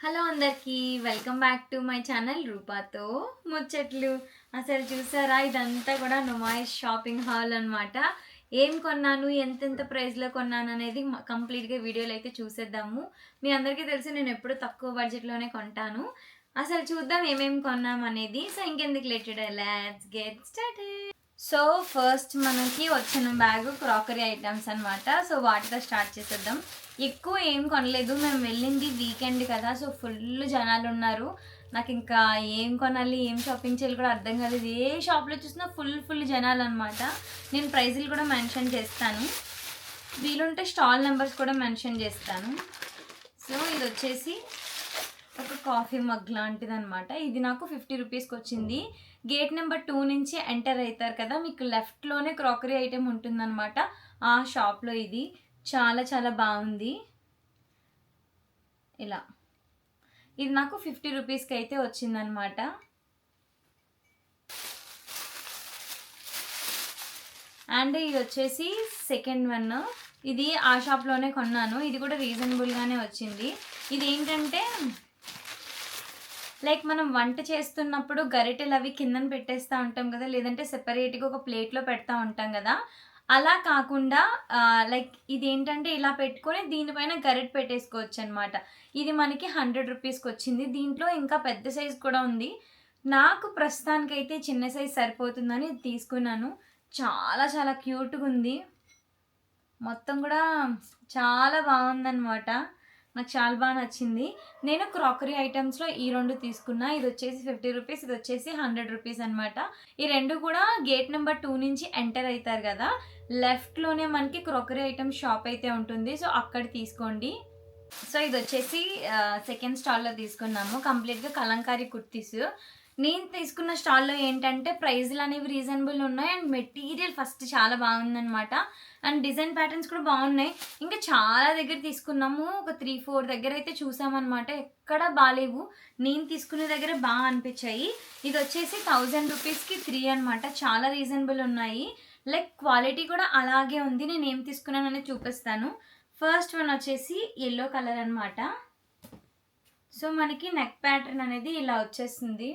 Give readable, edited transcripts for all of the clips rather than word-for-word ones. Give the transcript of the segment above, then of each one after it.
Hello అందరికీ welcome back to my channel రూపాతో ముచ్చట్లు. అసలు చూసారా, ఇదంతా కూడా నుమాయిష్ షాపింగ్ హాల్ అనమాట. ఏం కొన్నాను, ఎంతెంత ప్రైస్లో కొన్నాను అనేది కంప్లీట్గా వీడియోలో అయితే చూసేద్దాము. మీ అందరికీ తెలిసి నేను ఎప్పుడు తక్కువ బడ్జెట్లోనే కొంటాను. అసలు చూద్దాం ఏమేమి కొన్నాం అనేది. సో ఇంకెందుకు లేటెడ్, let's get started. So first మనకి వచ్చిన బ్యాగ్ క్రాకరీ ఐటమ్స్ అనమాట. సో వాటితో స్టార్ట్ చేసేద్దాం. ఎక్కువ ఏం కొనలేదు, మేము వెళ్ళింది వీకెండ్ కదా, సో ఫుల్ జనాలు ఉన్నారు. నాకు ఇంకా ఏం కొనాలి, ఏం షాపింగ్ చేయాలి కూడా అర్థం కాలేదు. ఏ షాప్లో చూసినా ఫుల్ జనాలు అనమాట. నేను ప్రైజులు కూడా మెన్షన్ చేస్తాను, వీలుంటే స్టాల్ నెంబర్స్ కూడా మెన్షన్ చేస్తాను. సో ఇది వచ్చేసి ఒక కాఫీ మగ్ లాంటిది అనమాట. ఇది నాకు 50 రూపీస్కి వచ్చింది. గేట్ నెంబర్ 2 నుంచి ఎంటర్ అవుతారు కదా, మీకు లెఫ్ట్లోనే క్రాకరీ ఐటెం ఉంటుందన్నమాట. ఆ షాప్లో ఇది చాలా బాగుంది. ఇలా ఇది నాకు 50 రూపీస్కి అయితే వచ్చిందనమాట. అండ్ ఇది వచ్చేసి సెకండ్ వన్. ఇది ఆ షాప్లోనే కొన్నాను. ఇది కూడా రీజనబుల్గానే వచ్చింది. ఇది ఏంటంటే లైక్ మనం వంట చేస్తున్నప్పుడు గరిటెలు అవి కిందన పెట్టేస్తూ ఉంటాం కదా, లేదంటే సెపరేట్గా ఒక ప్లేట్లో పెడతా ఉంటాం కదా, అలా కాకుండా లైక్ ఇది ఏంటంటే ఇలా పెట్టుకొని దీనిపైన గరిటె పెట్టేసుకోవచ్చు అనమాట. ఇది మనకి 100 రూపీస్కి వచ్చింది. దీంట్లో ఇంకా పెద్ద సైజు కూడా ఉంది. నాకు ప్రస్తుతానికైతే చిన్న సైజు సరిపోతుందని తీసుకున్నాను. చాలా క్యూట్గా ఉంది. మొత్తం కూడా చాలా బాగుందన్నమాట. నాకు చాలా బాగా నచ్చింది. నేను క్రాకరీ ఐటమ్స్లో ఈ రెండు తీసుకున్నా. ఇది వచ్చేసి 50 రూపీస్, ఇది వచ్చేసి 100 రూపీస్ అనమాట. ఈ రెండు కూడా గేట్ నెంబర్ 2 నుంచి ఎంటర్ అవుతారు కదా, లెఫ్ట్లోనే మనకి క్రాకరీ ఐటమ్ షాప్ అయితే ఉంటుంది. సో అక్కడ తీసుకోండి. సో ఇది వచ్చేసి సెకండ్ స్టాల్లో తీసుకున్నాము. కంప్లీట్గా కలంకారీ కుర్తీస్. నేను తీసుకున్న స్టాల్లో ఏంటంటే ప్రైజ్లు అనేవి రీజనబుల్ ఉన్నాయి. అండ్ మెటీరియల్ ఫస్ట్ చాలా బాగుందనమాట. అండ్ డిజైన్ ప్యాటర్న్స్ కూడా బాగున్నాయి. ఇంకా చాలా దగ్గర తీసుకున్నాము, ఒక 3-4 దగ్గర అయితే చూసామన్నమాట. ఎక్కడ బాగాలేవు, నేను తీసుకునే దగ్గర బాగా అనిపించాయి. ఇది వచ్చేసి 1000 రూపీస్కి 3 అనమాట. చాలా రీజనబుల్ ఉన్నాయి. లైక్ క్వాలిటీ కూడా అలాగే ఉంది. నేను ఏం తీసుకున్నాను అనేది చూపిస్తాను. ఫస్ట్ వన్ వచ్చేసి ఎల్లో కలర్ అనమాట. సో మనకి నెక్ ప్యాటర్న్ అనేది ఇలా వచ్చేస్తుంది.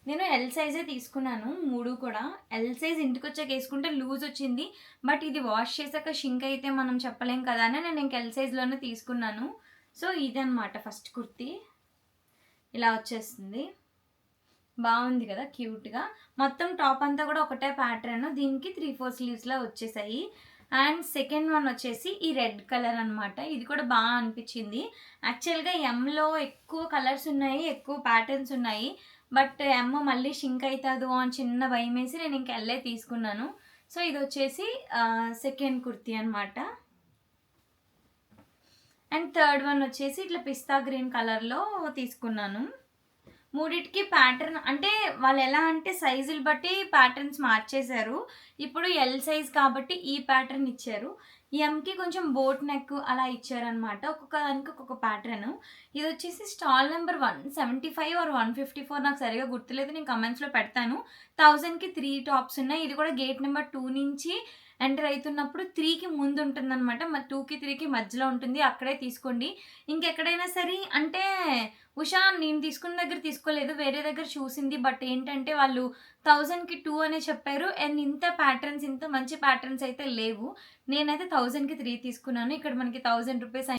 నేను ఎల్ సైజే తీసుకున్నాను, 3 కూడా. ఎల్ సైజ్ ఇంటికి వచ్చాక వేసుకుంటే లూజ్ వచ్చింది, బట్ ఇది వాష్ చేశాక షింక్ అయితే మనం చెప్పలేం కదా అని నేను ఇంక ఎల్ సైజ్లోనే తీసుకున్నాను. సో ఇదనమాట ఫస్ట్ కుర్తీ. ఇలా వచ్చేస్తుంది, బాగుంది కదా క్యూట్గా. మొత్తం టాప్ అంతా కూడా ఒకటే ప్యాటర్న్. దీనికి 3-4 స్లీవ్స్లో వచ్చేసాయి. అండ్ సెకండ్ వన్ వచ్చేసి ఈ రెడ్ కలర్ అనమాట. ఇది కూడా బాగా అనిపించింది. యాక్చువల్గా ఎంలో ఎక్కువ కలర్స్ ఉన్నాయి, ఎక్కువ ప్యాటర్న్స్ ఉన్నాయి, బట్ ఎమ్మ మళ్ళీ షింక్ అవుతుందో అని చిన్న భయం వేసి నేను ఇంక ఎల్లే తీసుకున్నాను. సో ఇది వచ్చేసి సెకండ్ కుర్తీ అనమాట. అండ్ థర్డ్ వన్ వచ్చేసి ఇట్లా పిస్తా గ్రీన్ కలర్లో తీసుకున్నాను. మూడిటికి ప్యాటర్న్ అంటే వాళ్ళు ఎలా అంటే సైజులు బట్టి ప్యాటర్న్స్ మార్చేశారు. ఇప్పుడు ఎల్ సైజ్ కాబట్టి ఈ ప్యాటర్న్ ఇచ్చారు, ఎంకి కొంచెం బోట్ నెక్ అలా ఇచ్చారనమాట. ఒక్కొక్క దానికి ఒక్కొక్క ప్యాటర్న్. ఇది వచ్చేసి స్టాల్ నెంబర్ 175 or 154, నాకు సరిగా గుర్తులేదు, నేను కమెంట్స్లో పెడతాను. 1000కి 3 టాప్స్ ఉన్నాయి. ఇది కూడా గేట్ నెంబర్ 2 నుంచి ఎంటర్ అవుతున్నప్పుడు 3కి ముందు ఉంటుందన్నమాట. 2కి 3కి మధ్యలో ఉంటుంది, అక్కడే తీసుకోండి. ఇంకెక్కడైనా సరే అంటే ఉషా నేను తీసుకున్న దగ్గర తీసుకోలేదు, వేరే దగ్గర చూసింది, బట్ ఏంటంటే వాళ్ళు 1000కి 2 అనే చెప్పారు. అండ్ ఇంత ప్యాటర్న్స్, ఇంత మంచి ప్యాటర్న్స్ అయితే లేవు. నేనైతే 1000కి 3 తీసుకున్నాను. ఇక్కడ మనకి 1000 రూపీస్.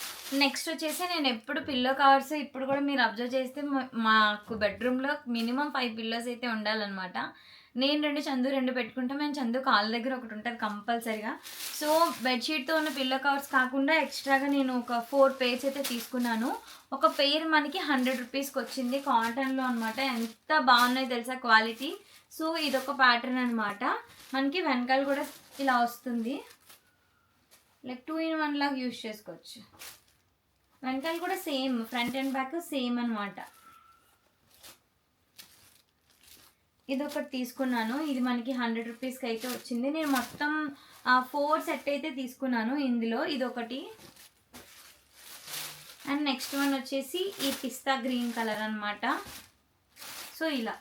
నెక్స్ట్ వచ్చేసి నేను ఎప్పుడు పిల్లో కవర్స్, ఇప్పుడు కూడా మీరు అబ్జర్వ్ చేస్తే మాకు బెడ్రూమ్లో మినిమం 5 పిల్లోస్ అయితే ఉండాలన్నమాట. నేను 2, చందు 2 పెట్టుకుంటాం. మేము చందు కాళ్ళ దగ్గర ఒకటి ఉంటుంది కంపల్సరిగా. సో బెడ్షీట్తో ఉన్న పిల్లో కవర్స్ కాకుండా ఎక్స్ట్రాగా నేను ఒక 4 పేర్స్ అయితే తీసుకున్నాను. ఒక పెయిర్ మనకి 100 రూపీస్కి వచ్చింది, కాటన్లో అనమాట. ఎంత బాగున్నాయి తెలుసా క్వాలిటీ. సో ఇదొక ప్యాటర్న్ అనమాట. మనకి వెనకాల కూడా ఇలా వస్తుంది, లైక్ 2 in 1 లాగా యూజ్ చేసుకోవచ్చు. వెనకాల కూడా same, front and back same అనమాట. ఇది ఒకటి తీసుకున్నాను. ఇది మనకి 100 రూపీస్కి అయితే వచ్చింది. నేను మొత్తం 4 సెట్ అయితే తీసుకున్నాను ఇందులో. ఇది ఒకటి. అండ్ నెక్స్ట్ వన్ వచ్చేసి ఈ పిస్తా గ్రీన్ కలర్ అనమాట. సో ఇలా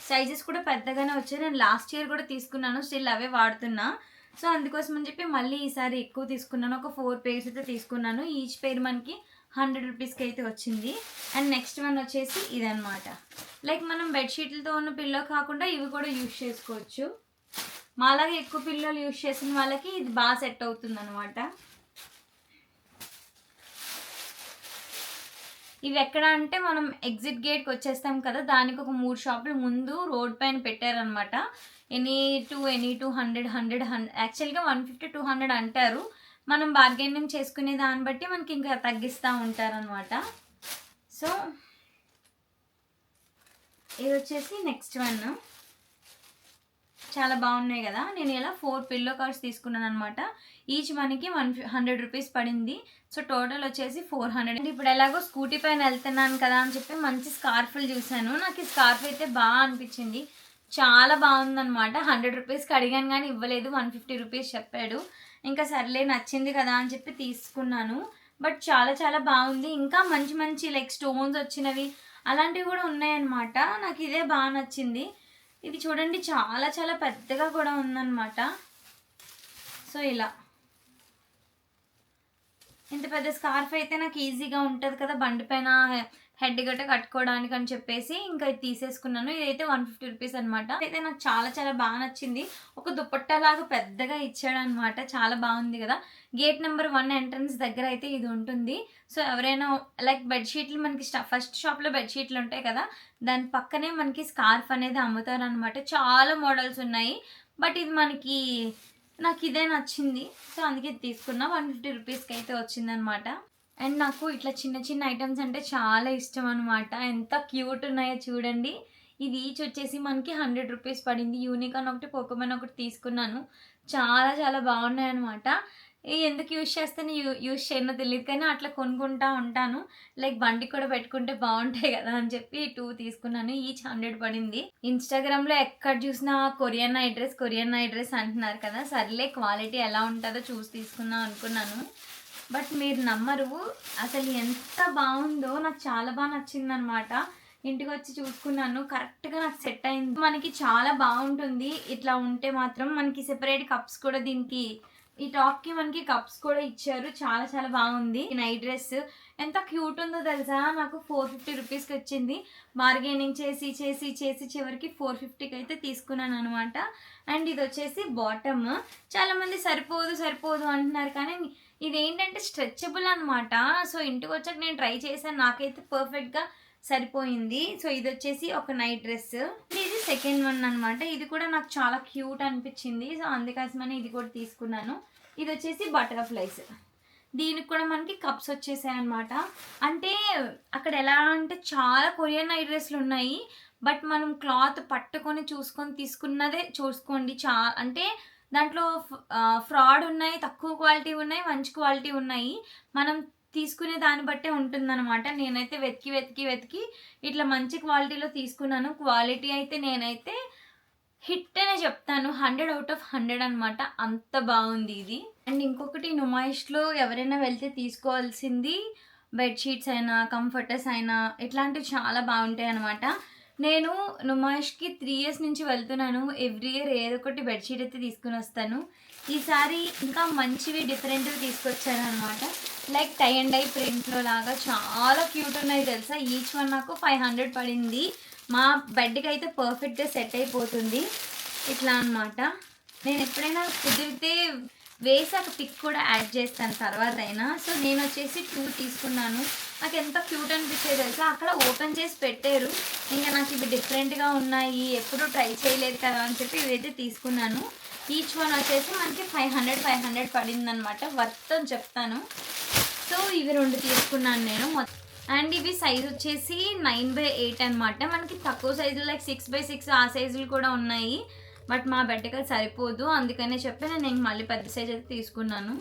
సైజెస్ కూడా పెద్దగానే వచ్చాయి. నేను లాస్ట్ ఇయర్ కూడా తీసుకున్నాను, స్టిల్ అవే వాడుతున్నా. సో అందుకోసం అని చెప్పి మళ్ళీ ఈసారి ఎక్కువ తీసుకున్నాను. ఒక 4 పెయిర్స్ అయితే తీసుకున్నాను. ఈచ్ పెయిర్ మనకి 100 రూపీస్కి అయితే వచ్చింది. అండ్ నెక్స్ట్ వన్ వచ్చేసి ఇదనమాట. లైక్ మనం బెడ్షీట్లతో ఉన్న పిల్లో కాకుండా ఇవి కూడా యూజ్ చేసుకోవచ్చు. మాలాగా ఎక్కువ పిల్లలు యూజ్ చేసిన వాళ్ళకి ఇది బాగా సెట్ అవుతుంది అనమాట. ఇవి ఎక్కడ అంటే మనం ఎగ్జిట్ గేట్కి వచ్చేస్తాం కదా, దానికి ఒక 3 షాపులు ముందు రోడ్ పైన పెట్టారనమాట. ఎనీ టూ 100 యాక్చువల్గా 150 200 అంటారు. మనం బార్గెనింగ్ చేసుకునే దాన్ని బట్టి మనకి ఇంకా తగ్గిస్తూ ఉంటారనమాట. సో ఇది వచ్చేసి నెక్స్ట్ వన్. చాలా బాగున్నాయి కదా. నేను ఇలా 4 పిల్లో కవర్స్ తీసుకున్నాను అనమాట. ఈచ్ మనకి 100 రూపీస్ పడింది. సో టోటల్ వచ్చేసి 400. ఇప్పుడు ఎలాగో స్కూటీ పైన వెళ్తున్నాను కదా అని చెప్పి మంచి స్కార్ఫ్లు చూశాను. నాకు ఈ స్కార్ఫ్ అయితే బాగా అనిపించింది, చాలా బాగుందనమాట. 100 రూపీస్కి అడిగాను కానీ ఇవ్వలేదు, 150 రూపీస్ చెప్పాడు. ఇంకా సర్లే నచ్చింది కదా అని చెప్పి తీసుకున్నాను. బట్ చాలా చాలా బాగుంది. ఇంకా మంచి మంచి లైక్ స్టోన్స్ వచ్చినవి అలాంటివి కూడా ఉన్నాయన్నమాట. నాకు ఇదే బాగా నచ్చింది. ఇది చూడండి చాలా చాలా పెద్దగా కూడా ఉందన్నమాట. సో ఇలా ఇంత పెద్ద స్కార్ఫ్ అయితే నాకు ఈజీగా ఉంటుంది కదా బండి పైన హెడ్ గట్ట కట్టుకోవడానికి అని చెప్పేసి ఇంకా ఇది తీసేసుకున్నాను. ఇదైతే 150 రూపీస్ అనమాట. అయితే నాకు చాలా చాలా బాగా నచ్చింది. ఒక దుపట్టాలాగా పెద్దగా ఇచ్చాడనమాట, చాలా బాగుంది కదా. గేట్ నెంబర్ 1 ఎంట్రన్స్ దగ్గర అయితే ఇది ఉంటుంది. సో ఎవరైనా లైక్ బెడ్షీట్లు మనకి ఫస్ట్ షాప్లో బెడ్షీట్లు ఉంటాయి కదా, దాని పక్కనే మనకి స్కార్ఫ్ అనేది అమ్ముతారు అనమాట. చాలా మోడల్స్ ఉన్నాయి, బట్ ఇది మనకి నాకు ఇదే నచ్చింది. సో అందుకే తీసుకున్నా. 150 రూపీస్కి అయితే వచ్చిందనమాట. అండ్ నాకు ఇట్లా చిన్న చిన్న ఐటమ్స్ అంటే చాలా ఇష్టం అనమాట. ఎంత క్యూట్ ఉన్నాయో చూడండి. ఇది ఈచ్ వచ్చేసి మనకి 100 రూపీస్ పడింది. యూనికార్న్ ఒకటి, పోకోమెన్ ఒకటి తీసుకున్నాను. చాలా చాలా బాగున్నాయి అనమాట. ఎందుకు యూజ్ చేస్తాను యూజ్ చేయనో తెలియదు కానీ అట్లా కొనుక్కుంటా ఉంటాను. లైక్ బండికి కూడా పెట్టుకుంటే బాగుంటాయి కదా అని చెప్పి 2 తీసుకున్నాను. ఈచ్ 100 పడింది. ఇన్స్టాగ్రామ్లో ఎక్కడ చూసినా కొరియన్ నైట్ డ్రెస్ అంటున్నారు కదా, సర్లే క్వాలిటీ ఎలా ఉంటుందో చూసి తీసుకుందాం అనుకున్నాను. బట్ మీరు నమ్మరు, అసలు ఎంత బాగుందో. నాకు చాలా బాగా నచ్చిందనమాట. ఇంటికి వచ్చి చూసుకున్నాను, కరెక్ట్గా నాకు సెట్ అయింది. మనకి చాలా బాగుంటుంది ఇట్లా ఉంటే మాత్రం. మనకి సెపరేట్ కప్స్ కూడా, దీనికి ఈ టాప్కి మనకి కప్స్ కూడా ఇచ్చారు. చాలా చాలా బాగుంది. నైట్ డ్రెస్ ఎంత క్యూట్ ఉందో తెలుసా. నాకు 450 రూపీస్కి వచ్చింది. బార్గెనింగ్ చేసి చేసి చేసి చివరికి 450కి అయితే తీసుకున్నాను అనమాట. అండ్ ఇది వచ్చేసి బాటమ్. చాలామంది సరిపోదు అంటున్నారు కానీ ఇదేంటంటే స్ట్రెచబుల్ అనమాట. సో ఇంటికి వచ్చాక నేను ట్రై చేశాను, నాకైతే పర్ఫెక్ట్గా సరిపోయింది. సో ఇది వచ్చేసి ఒక నైట్ డ్రెస్. ఇది సెకండ్ వన్ అనమాట. ఇది కూడా నాకు చాలా క్యూట్ అనిపించింది. సో అందుకోసమని ఇది కూడా తీసుకున్నాను. ఇది వచ్చేసి బటర్ఫ్లైస్. దీనికి కూడా మనకి కప్స్ వచ్చేసాయి అనమాట. అంటే అక్కడ ఎలా అంటే చాలా కొరియన్ నైట్ డ్రెస్లు ఉన్నాయి, బట్ మనం క్లాత్ పట్టుకొని చూసుకొని తీసుకున్నదే చూసుకోండి. అంటే దాంట్లో ఫ్రాడ్ ఉన్నాయి, తక్కువ క్వాలిటీ ఉన్నాయి, మంచి క్వాలిటీ ఉన్నాయి. మనం తీసుకునే దాన్ని బట్టే ఉంటుందన్నమాట. నేనైతే వెతికి ఇట్లా మంచి క్వాలిటీలో తీసుకున్నాను. క్వాలిటీ అయితే నేనైతే హిట్ అనే చెప్తాను. 100 out of 100 అనమాట. అంత బాగుంది ఇది. అండ్ ఇంకొకటి, నుమాయిష్లో ఎవరైనా వెళ్తే తీసుకోవాల్సింది బెడ్షీట్స్ అయినా కంఫర్టర్స్ అయినా ఇట్లాంటివి చాలా బాగుంటాయి అనమాట. నేను నుమాయిష్కి 3 years నుంచి వెళ్తున్నాను. ఎవ్రీ ఇయర్ ఏదో ఒకటి బెడ్షీట్ అయితే తీసుకుని వస్తాను. ఈసారి ఇంకా మంచివి డిఫరెంట్వి తీసుకొచ్చాను అనమాట. లైక్ టై అండ్ డై ప్రింట్లో లాగా చాలా క్యూట్ ఉన్నాయి తెలుసా. ఈచ్ వన్ నాకు 500 పడింది. మా బెడ్కి అయితే పర్ఫెక్ట్గా సెట్ అయిపోతుంది ఇట్లా అనమాట. నేను ఎప్పుడైనా కుదిరితే వేసాక పిక్ కూడా యాడ్ చేస్తాను తర్వాత అయినా. సో నేను వచ్చేసి 2 తీసుకున్నాను. నాకు ఎంత క్యూట్ అనిపించేది తెలుసా. అక్కడ ఓపెన్ చేసి పెట్టారు. ఇంకా నాకు ఇవి డిఫరెంట్గా ఉన్నాయి, ఎప్పుడూ ట్రై చేయలేదు కదా అని చెప్పి ఇవైతే తీసుకున్నాను. ఈచ్ వన్ వచ్చేసి మనకి 500 పడిందనమాట. వర్త్ అని చెప్తాను. సో ఇవి 2 తీసుకున్నాను నేను. అండ్ ఇవి సైజ్ వచ్చేసి 9/8 అనమాట. మనకి తక్కువ సైజులు లైక్ 6/6 ఆ సైజులు కూడా ఉన్నాయి, బట్ మా బెడ్కి సరిపోదు. అందుకనే చెప్పి నేను మళ్ళీ పెద్ద సైజ్ అయితే తీసుకున్నాను.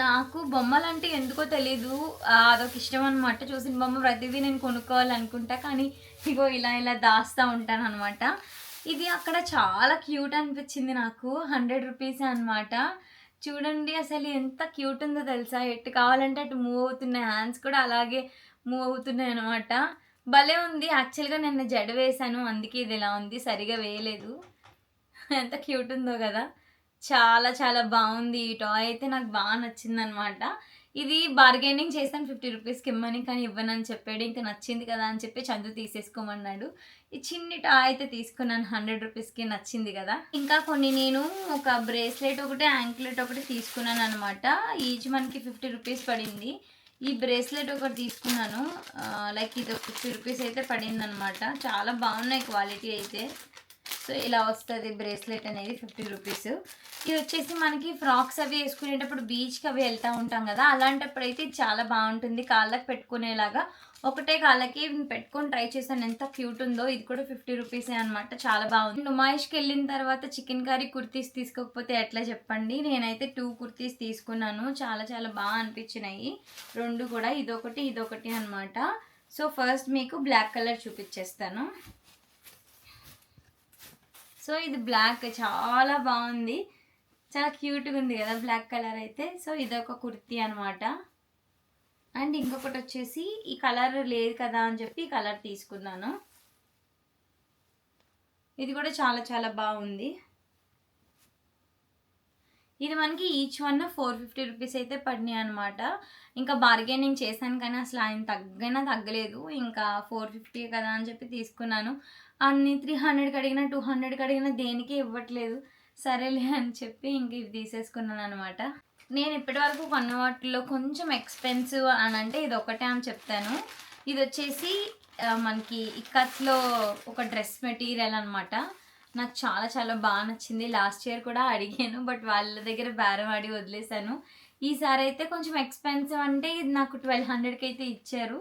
నాకు బొమ్మలు అంటే ఎందుకో తెలీదు, అదొక ఇష్టం అనమాట. చూసిన బొమ్మ ప్రతిదీ నేను కొనుక్కోవాలనుకుంటా, కానీ ఇగో ఇలా దాస్తూ ఉంటాను అనమాట. ఇది అక్కడ చాలా క్యూట్ అనిపించింది నాకు. 100 రూపీస్ అనమాట. చూడండి అసలు ఎంత క్యూట్ ఉందో తెలుసా. ఎటు కావాలంటే అటు మూవ్ అవుతున్నాయి, హ్యాండ్స్ కూడా అలాగే మూవ్ అవుతున్నాయి అనమాట. భలే ఉంది. యాక్చువల్గా నేను జడ వేసాను, అందుకే ఇది ఇలా ఉంది, సరిగా వేయలేదు. ఎంత క్యూట్ ఉందో కదా. చాలా చాలా బావుంది. ఈ టాయ్ అయితే నాకు నచ్చిందనమాట. ఇది బార్గెనింగ్ చేశాను 50 రూపీస్‌కి ఇమ్మని. కానీ ఇవ్వనని చెప్పాడు. ఇంక నచ్చింది కదా అని చెప్పి చందు తీసేసుకోమన్నాడు. ఈ చిన్ని టాయ్ అయితే తీసుకున్నాను 100 రూపీస్‌కి, నచ్చింది కదా! ఇంకా కొన్ని నేను ఒక బ్రేస్లెట్ ఒకటి, యాంక్లెట్ ఒకటి తీసుకున్నాననమాట. ఈచ్ మనకి 50 రూపీస్ పడింది. ఈ బ్రేస్లెట్ ఒకటి తీసుకున్నాను. లైక్ ఇది ఒక 50 రూపీస్ అయితే పడిందనమాట. చాలా బాగున్నాయి క్వాలిటీ అయితే. సో ఇలా వస్తుంది బ్రేస్లెట్ అనేది 50 రూపీస్. ఇది వచ్చేసి మనకి ఫ్రాక్స్ అవి వేసుకునేటప్పుడు బీచ్కి అవి వెళ్తూ ఉంటాం కదా, అలాంటప్పుడు అయితే ఇది చాలా బాగుంటుంది. కాళ్ళకి పెట్టుకునేలాగా ఒకటే కాళ్ళకి పెట్టుకొని ట్రై చేశాను, ఎంత క్యూట్ ఉందో. ఇది కూడా 50 రూపీసే అనమాట. చాలా బాగుంది. నుమాయిష్కి వెళ్ళిన తర్వాత చికెన్ కర్రీ కుర్తీస్ తీసుకోకపోతే ఎట్లా చెప్పండి. నేనైతే 2 కుర్తీస్ తీసుకున్నాను. చాలా చాలా బాగా అనిపించినాయి రెండు కూడా. ఇదొకటి అనమాట. సో ఫస్ట్ మీకు బ్లాక్ కలర్ చూపించేస్తాను. సో ఇది బ్లాక్ చాలా బాగుంది, చాలా క్యూట్గా ఉంది కదా బ్లాక్ కలర్ అయితే. సో ఇదొక కుర్తీ అనమాట. అండ్ ఇంకొకటి వచ్చేసి ఈ కలర్ లేదు కదా అని చెప్పి ఈ కలర్ తీసుకున్నాను. ఇది కూడా చాలా చాలా బాగుంది. ఇది మనకి ఈచ్ వన్ 450 రూపీస్ అయితే పడినాయి అనమాట. ఇంకా బార్గెనింగ్ చేశాను కానీ అసలు ఆయన తగ్గలేదు. ఇంకా 450 కదా అని చెప్పి తీసుకున్నాను. అన్ని 300కి అడిగినా 200కి అడిగినా దేనికి ఇవ్వట్లేదు. సరేలే అని చెప్పి ఇంక ఇవి తీసేసుకున్నాను అనమాట. నేను ఇప్పటి వరకు కొన్న వాటిలో కొంచెం ఎక్స్పెన్సివ్ అని అంటే ఇది ఒకటే అని చెప్తాను. ఇది వచ్చేసి మనకి ఇక్కత్లో ఒక డ్రెస్ మెటీరియల్ అనమాట. నాకు చాలా చాలా బాగా నచ్చింది. లాస్ట్ ఇయర్ కూడా అడిగాను, బట్ వాళ్ళ దగ్గర బేరం ఆడి వదిలేశాను. ఈసారి అయితే కొంచెం ఎక్స్పెన్సివ్ అంటే ఇది నాకు 1200కి అయితే ఇచ్చారు.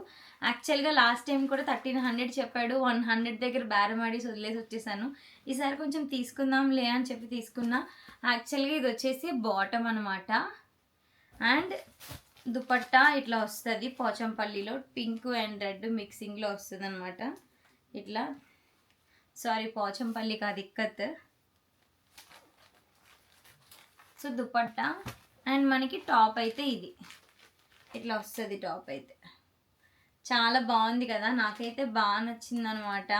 యాక్చువల్గా లాస్ట్ టైం కూడా 1300 చెప్పాడు. 100 దగ్గర బేరం ఆడి వదిలేసి వచ్చేసాను. ఈసారి కొంచెం తీసుకుందాంలే అని చెప్పి తీసుకున్నా. యాక్చువల్గా ఇది వచ్చేసి బాటమ్ అనమాట. అండ్ దుపట్టా ఇట్లా వస్తుంది పోచంపల్లిలో, పింక్ అండ్ రెడ్ మిక్సింగ్లో వస్తుంది అనమాట. ఇట్లా సారీ పోచంపల్లి కాదు, ఇక్కత్. సో దుపట్టా అండ్ మనకి టాప్ అయితే ఇది ఇట్లా వస్తుంది. టాప్ అయితే చాలా బాగుంది కదా, నాకైతే బాగా నచ్చింది అనమాట.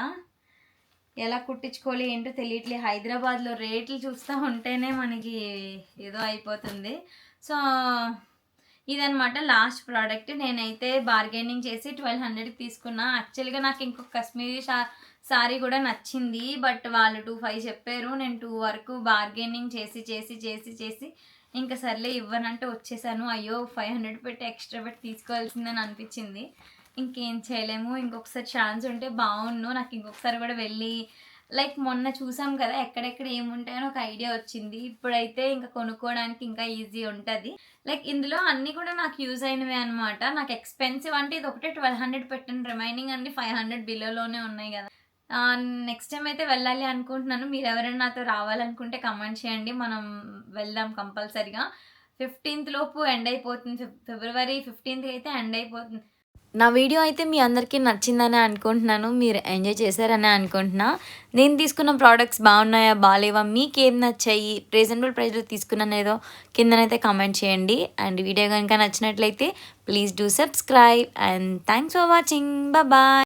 ఎలా కుట్టించుకోవాలి ఏంటో తెలియట్లేదు. హైదరాబాద్లో రేట్లు చూస్తూ ఉంటేనే మనకి ఏదో అయిపోతుంది. సో ఇదనమాట లాస్ట్ ప్రోడక్ట్. నేనైతే బార్గెనింగ్ చేసి 1200కి తీసుకున్నా. యాక్చువల్గా నాకు ఇంకొక కాశ్మీరీ సారీ కూడా నచ్చింది, బట్ వాళ్ళు 25 చెప్పారు. నేను 2 వరకు బార్గెనింగ్ చేసి ఇంకా సర్లే ఇవ్వనంటే వచ్చేసాను. అయ్యో 500 పెట్టి ఎక్స్ట్రా పెట్టి తీసుకోవాల్సిందని అనిపించింది. ఇంకేం చేయలేము. ఇంకొకసారి ఛాన్స్ ఉంటే బాగుండు. నాకు ఇంకొకసారి కూడా వెళ్ళి లైక్ మొన్న చూసాం కదా ఎక్కడెక్కడ ఏముంటాయని ఒక ఐడియా వచ్చింది. ఇప్పుడైతే ఇంకా కొనుక్కోవడానికి ఇంకా ఈజీ ఉంటుంది. లైక్ ఇందులో అన్నీ కూడా నాకు యూజ్ అయినవి అనమాట. నాకు ఎక్స్పెన్సివ్ అంటే ఇది ఒకటే 1200 పెట్టాను, రిమైనింగ్ అన్ని 500 బిలోలోనే ఉన్నాయి కదా. నెక్స్ట్ టైం అయితే వెళ్ళాలి అనుకుంటున్నాను. మీరు ఎవరైనా నాతో రావాలనుకుంటే కమెంట్ చేయండి, మనం వెళ్దాం కంపల్సరిగా. 15th లోపు ఎండ్ అయిపోతుంది. ఫిబ్రవరి 15th అయితే ఎండ్ అయిపోతుంది. నా వీడియో అయితే మీ అందరికీ నచ్చిందని అనుకుంటున్నాను. మీరు ఎంజాయ్ చేశారని అనుకుంటున్నా. నేను తీసుకున్న ప్రోడక్ట్స్ బాగున్నాయా బాగాలేవా, మీకేం నచ్చాయి, రీజనబుల్ ప్రైస్లో తీసుకున్నానేదో కిందనైతే కామెంట్ చేయండి. అండ్ వీడియో కనుక నచ్చినట్లయితే please do subscribe. And thanks for watching. Bye.